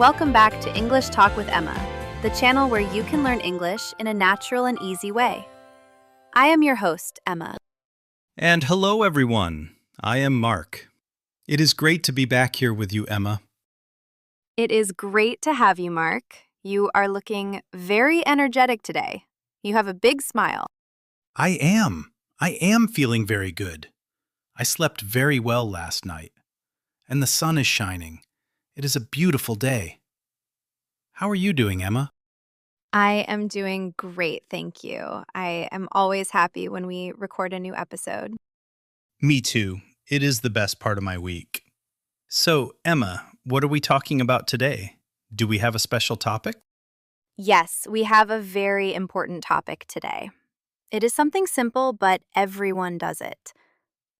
welcome back to English Talk with Emma, the channel where you can learn English in a natural and easy way. I am your host, Emma. And hello, everyone. I am Mark. It is great to be back here with you, Emma. It is great to have you, Mark. You are looking very energetic today. You have a big smile. I am feeling very good. I slept very well last night, and the sun is shining. It is a beautiful day. How are you doing, Emma? I am doing great, thank you. I am always happy when we record a new episode. Me too. It is the best part of my week. So, Emma, what are we talking about today? Do we have a special topic? Yes, we have a very important topic today. It is something simple, but everyone does it.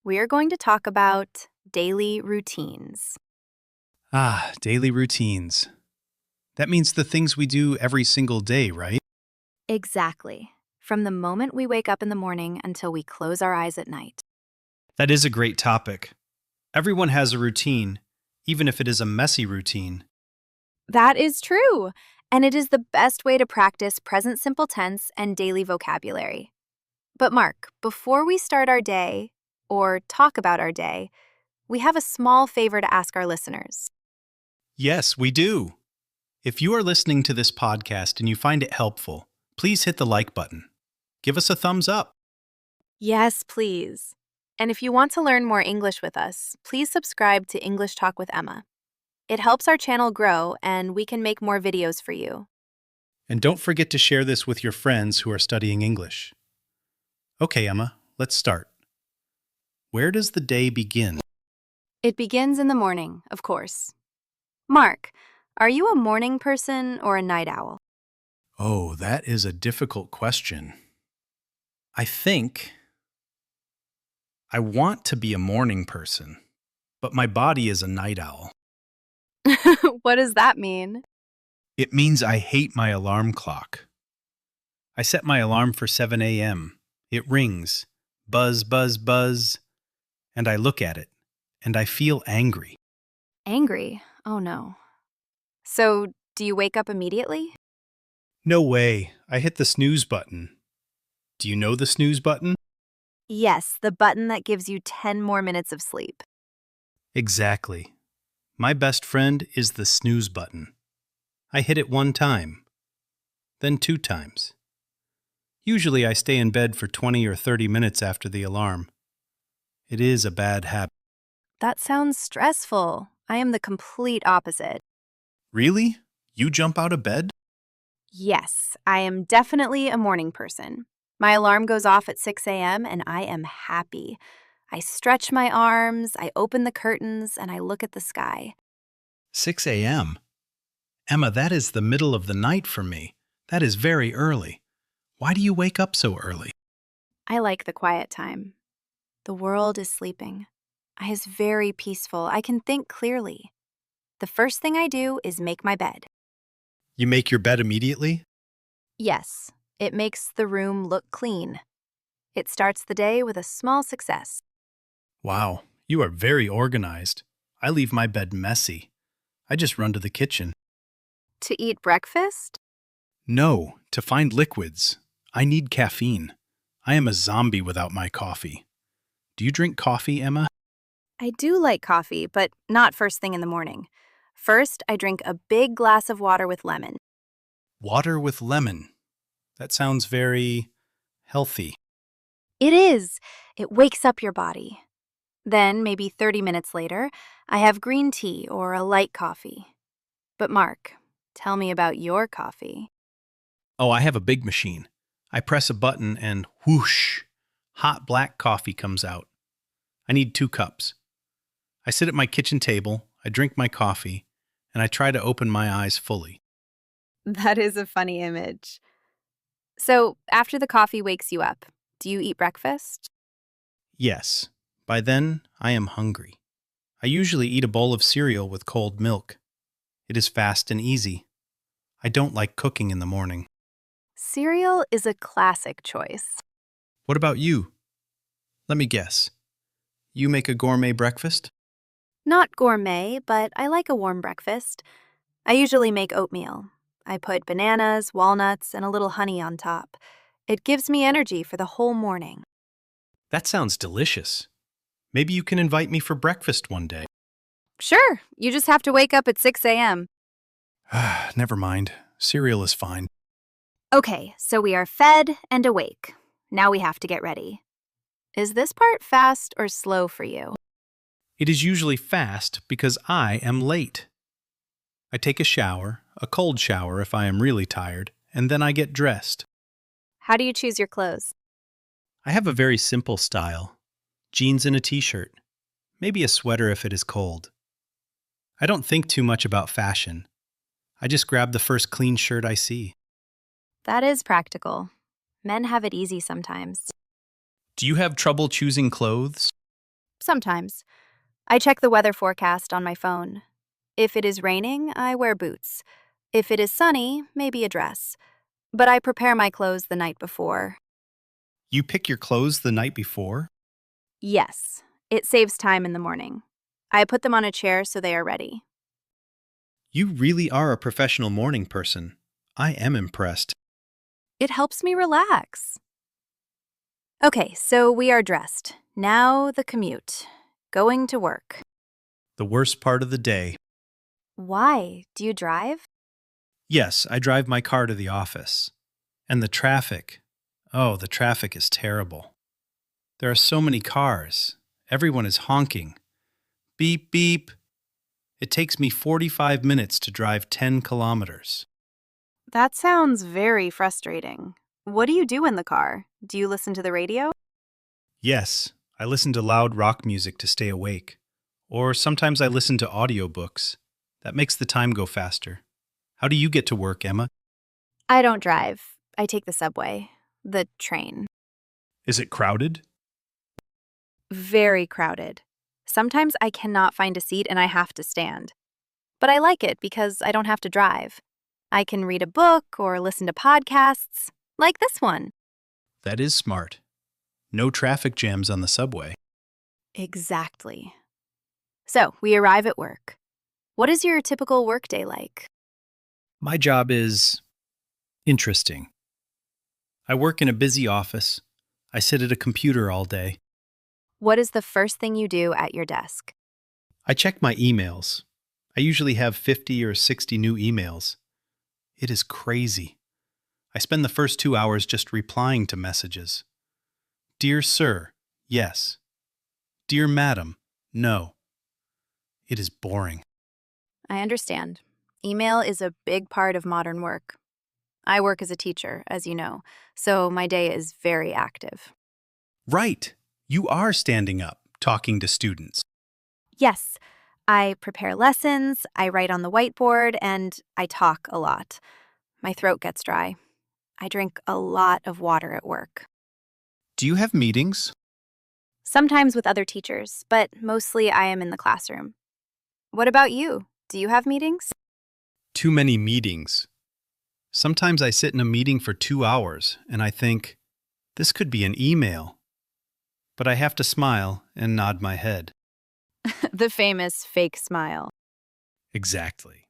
We are going to talk about daily routines. Daily routines. That means the things we do every single day, right? Exactly. From the moment we wake up in the morning until we close our eyes at night. That is a great topic. Everyone has a routine, even if it is a messy routine. That is true. And it is the best way to practice present simple tense and daily vocabulary. But Mark, before we start our day, or talk about our day, we have a small favor to ask our listeners. Yes, we do. If you are listening to this podcast and you find it helpful, please hit the like button. Give us a thumbs up. Yes, please. And if you want to learn more English with us, please subscribe to English Talk with Emma. It helps our channel grow and we can make more videos for you. And don't forget to share this with your friends who are studying English. Okay, Emma, let's start. Where does the day begin? It begins in the morning, of course. Mark, are you a morning person or a night owl? Oh, that is a difficult question. I think I want to be a morning person, but my body is a night owl. What does that mean? It means I hate my alarm clock. I set my alarm for 7 a.m. It rings, buzz, buzz, buzz, and I look at it, and I feel angry. Angry? Oh no. So, do you wake up immediately? No way, I hit the snooze button. Do you know the snooze button? Yes, the button that gives you 10 more minutes of sleep. Exactly. My best friend is the snooze button. I hit it 1 time, then 2 times. Usually I stay in bed for 20 or 30 minutes after the alarm. It is a bad habit. That sounds stressful. I am the complete opposite. Really? You jump out of bed? Yes, I am definitely a morning person. My alarm goes off at 6 a.m. and I am happy. I stretch my arms, I open the curtains, and I look at the sky. 6 a.m.? Emma, that is the middle of the night for me. That is very early. Why do you wake up so early? I like the quiet time. The world is sleeping. It is very peaceful. I can think clearly. The first thing I do is make my bed. You make your bed immediately? Yes, it makes the room look clean. It starts the day with a small success. Wow, you are very organized. I leave my bed messy. I just run to the kitchen. To eat breakfast? No, to find liquids. I need caffeine. I am a zombie without my coffee. Do you drink coffee, Emma? I do like coffee, but not first thing in the morning. First, I drink a big glass of water with lemon. Water with lemon. That sounds very healthy. It is. It wakes up your body. Then, maybe 30 minutes later, I have green tea or a light coffee. But Mark, tell me about your coffee. Oh, I have a big machine. I press a button and whoosh, hot black coffee comes out. I need 2 cups. I sit at my kitchen table, I drink my coffee, and I try to open my eyes fully. That is a funny image. So, after the coffee wakes you up, do you eat breakfast? Yes, by then I am hungry. I usually eat a bowl of cereal with cold milk. It is fast and easy. I don't like cooking in the morning. Cereal is a classic choice. What about you? Let me guess. You make a gourmet breakfast? Not gourmet, but I like a warm breakfast. I usually make oatmeal. I put bananas, walnuts, and a little honey on top. It gives me energy for the whole morning. That sounds delicious. Maybe you can invite me for breakfast one day. Sure, you just have to wake up at 6 a.m. Never mind. Cereal is fine. Okay, so we are fed and awake. Now we have to get ready. Is this part fast or slow for you? It is usually fast because I am late. I take a shower, a cold shower if I am really tired, and then I get dressed. How do you choose your clothes? I have a very simple style. Jeans and a t-shirt. Maybe a sweater if it is cold. I don't think too much about fashion. I just grab the first clean shirt I see. That is practical. Men have it easy sometimes. Do you have trouble choosing clothes? Sometimes. I check the weather forecast on my phone. If it is raining, I wear boots. If it is sunny, maybe a dress. But I prepare my clothes the night before. You pick your clothes the night before? Yes, it saves time in the morning. I put them on a chair so they are ready. You really are a professional morning person. I am impressed. It helps me relax. Okay, so we are dressed. Now the commute. Going to work. The worst part of the day. Why? Do you drive? Yes, I drive my car to the office. And the traffic. Oh, the traffic is terrible. There are so many cars. Everyone is honking. Beep, beep. It takes me 45 minutes to drive 10 kilometers. That sounds very frustrating. What do you do in the car? Do you listen to the radio? Yes, I listen to loud rock music to stay awake. Or sometimes I listen to audiobooks. That makes the time go faster. How do you get to work, Emma? I don't drive. I take the subway, the train. Is it crowded? Very crowded. Sometimes I cannot find a seat and I have to stand. But I like it because I don't have to drive. I can read a book or listen to podcasts, like this one. That is smart. No traffic jams on the subway. Exactly. So, we arrive at work. What is your typical workday like? My job is interesting. I work in a busy office. I sit at a computer all day. What is the first thing you do at your desk? I check my emails. I usually have 50 or 60 new emails. It is crazy. I spend the first 2 hours just replying to messages. Dear Sir, yes. Dear Madam, no. It is boring. I understand. Email is a big part of modern work. I work as a teacher, as you know, so my day is very active. Right. You are standing up, talking to students. Yes, I prepare lessons, I write on the whiteboard, and I talk a lot. My throat gets dry. I drink a lot of water at work. Do you have meetings? Sometimes with other teachers, but mostly I am in the classroom. What about you? Do you have meetings? Too many meetings. Sometimes I sit in a meeting for 2 hours and I think, this could be an email. But I have to smile and nod my head. The famous fake smile. Exactly.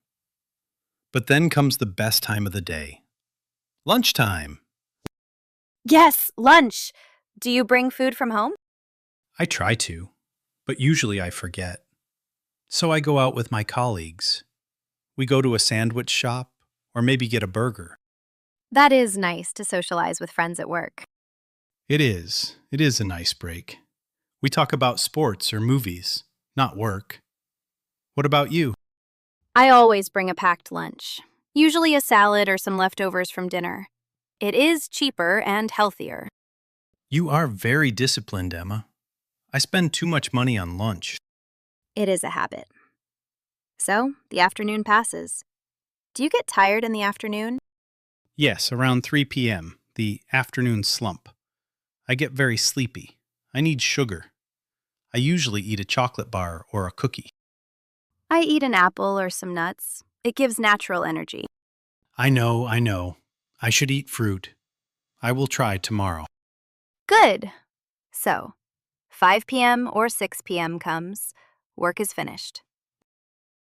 But then comes the best time of the day. Lunchtime. Yes, lunch. Do you bring food from home? I try to, but usually I forget. So I go out with my colleagues. We go to a sandwich shop or maybe get a burger. That is nice to socialize with friends at work. It is. It is a nice break. We talk about sports or movies, not work. What about you? I always bring a packed lunch, usually a salad or some leftovers from dinner. It is cheaper and healthier. You are very disciplined, Emma. I spend too much money on lunch. It is a habit. So, the afternoon passes. Do you get tired in the afternoon? Yes, around 3 p.m., the afternoon slump. I get very sleepy. I need sugar. I usually eat a chocolate bar or a cookie. I eat an apple or some nuts. It gives natural energy. I know. I should eat fruit. I will try tomorrow. Good. So, 5 p.m. or 6 p.m. comes. Work is finished.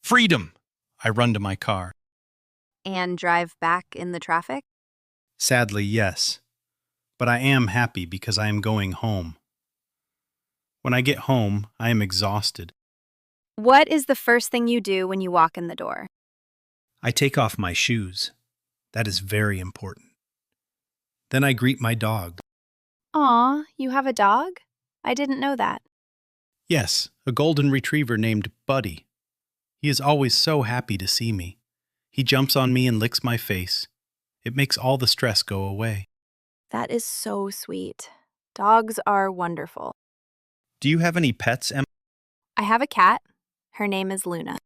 Freedom! I run to my car. And drive back in the traffic? Sadly, yes. But I am happy because I am going home. When I get home, I am exhausted. What is the first thing you do when you walk in the door? I take off my shoes. That is very important. Then I greet my dog. Aw, you have a dog? I didn't know that. Yes, a golden retriever named Buddy. He is always so happy to see me. He jumps on me and licks my face. It makes all the stress go away. That is so sweet. Dogs are wonderful. Do you have any pets, Emma? I have a cat. Her name is Luna.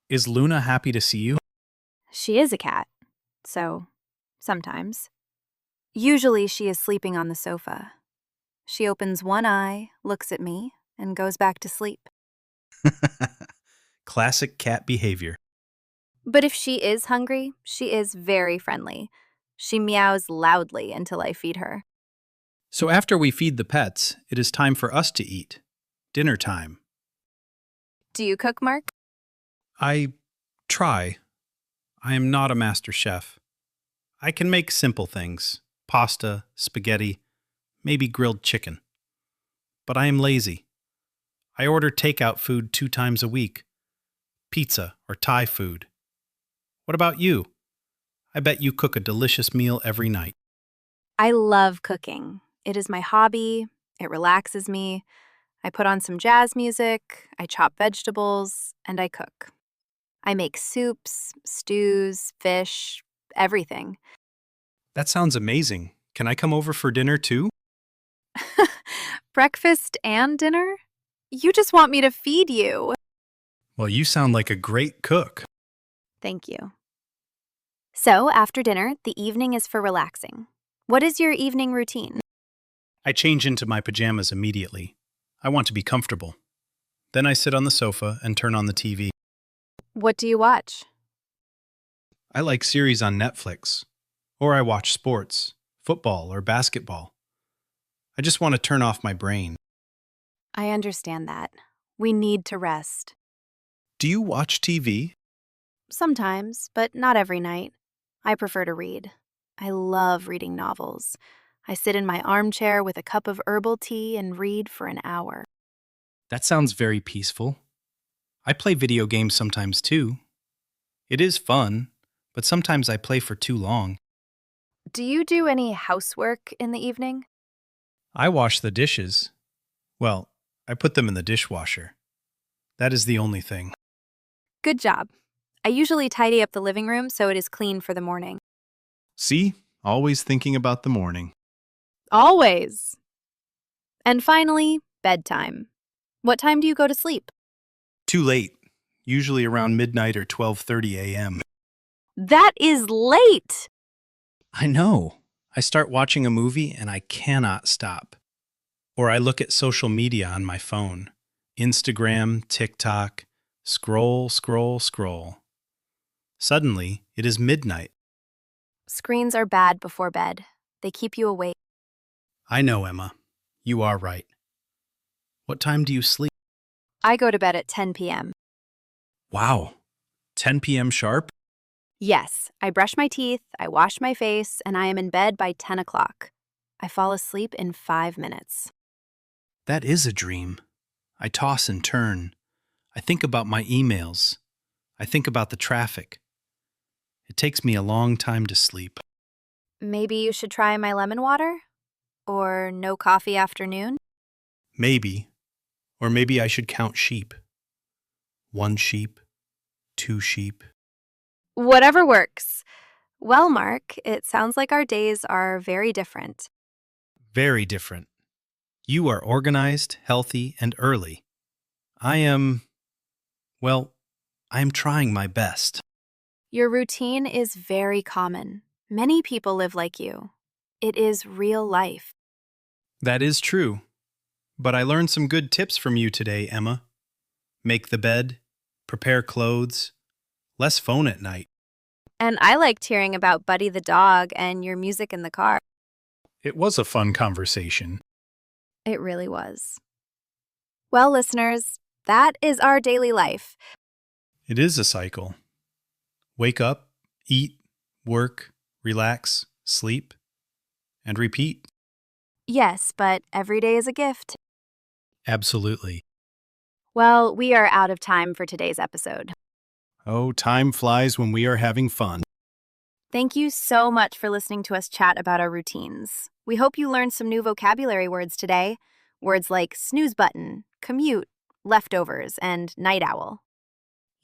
Is Luna happy to see you? She is a cat, so sometimes. Usually she is sleeping on the sofa. She opens one eye, looks at me, and goes back to sleep. Classic cat behavior. But if she is hungry, she is very friendly. She meows loudly until I feed her. So after we feed the pets, it is time for us to eat. Dinner time. Do you cook, Mark? I try. I am not a master chef. I can make simple things. Pasta, spaghetti, maybe grilled chicken. But I am lazy. I order takeout food 2 times a week. Pizza or Thai food. What about you? I bet you cook a delicious meal every night. I love cooking. It is my hobby. It relaxes me. I put on some jazz music, I chop vegetables, and I cook. I make soups, stews, fish, everything. That sounds amazing. Can I come over for dinner too? Breakfast and dinner? You just want me to feed you. Well, you sound like a great cook. Thank you. So, after dinner, the evening is for relaxing. What is your evening routine? I change into my pajamas immediately. I want to be comfortable. Then I sit on the sofa and turn on the TV. What do you watch? I like series on Netflix. Or I watch sports, football or basketball. I just want to turn off my brain. I understand that. We need to rest. Do you watch TV? Sometimes, but not every night. I prefer to read. I love reading novels. I sit in my armchair with a cup of herbal tea and read for an hour. That sounds very peaceful. I play video games sometimes too. It is fun, but sometimes I play for too long. Do you do any housework in the evening? I wash the dishes. Well, I put them in the dishwasher. That is the only thing. Good job. I usually tidy up the living room so it is clean for the morning. See? Always thinking about the morning. Always. And finally, bedtime. What time do you go to sleep? Too late. Usually around midnight or 12:30 a.m. That is late! I know. I start watching a movie and I cannot stop. Or I look at social media on my phone. Instagram, TikTok, scroll, scroll, scroll. Suddenly, it is midnight. Screens are bad before bed. They keep you awake. I know, Emma. You are right. What time do you sleep? I go to bed at 10 p.m. Wow. 10 p.m. sharp? Yes, I brush my teeth, I wash my face, and I am in bed by 10 o'clock. I fall asleep in 5 minutes. That is a dream. I toss and turn. I think about my emails. I think about the traffic. It takes me a long time to sleep. Maybe you should try my lemon water? Or no coffee afternoon? Maybe. Or maybe I should count sheep. 1 sheep, 2 sheep. Whatever works. Well, Mark, it sounds like our days are very different. Very different. You are organized, healthy, and early. I am trying my best. Your routine is very common. Many people live like you. It is real life. That is true. But I learned some good tips from you today, Emma. Make the bed, prepare clothes, less phone at night. And I liked hearing about Buddy the dog and your music in the car. It was a fun conversation. It really was. Well, listeners, that is our daily life. It is a cycle. Wake up, Eat, work, relax, sleep, and repeat. Yes, but every day is a gift. Absolutely. Well, we are out of time for today's episode. Oh, time flies when we are having fun. Thank you so much for listening to us chat about our routines. We hope you learned some new vocabulary words today. Words like snooze button, commute, leftovers, and night owl.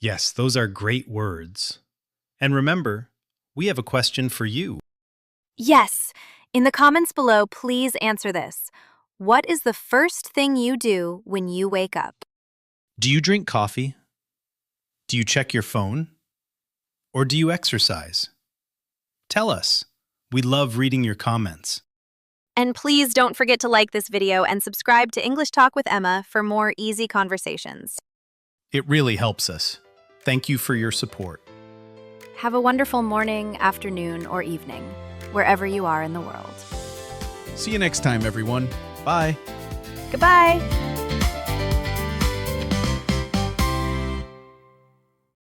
Yes, those are great words. And remember, we have a question for you. Yes! In the comments below, please answer this. What is the first thing you do when you wake up? Do you drink coffee? Do you check your phone? Or do you exercise? Tell us. We love reading your comments. And please don't forget to like this video and subscribe to English Talk with Emma for more easy conversations. It really helps us. Thank you for your support. Have a wonderful morning, afternoon, or evening, wherever you are in the world. See you next time, everyone. Bye. Goodbye!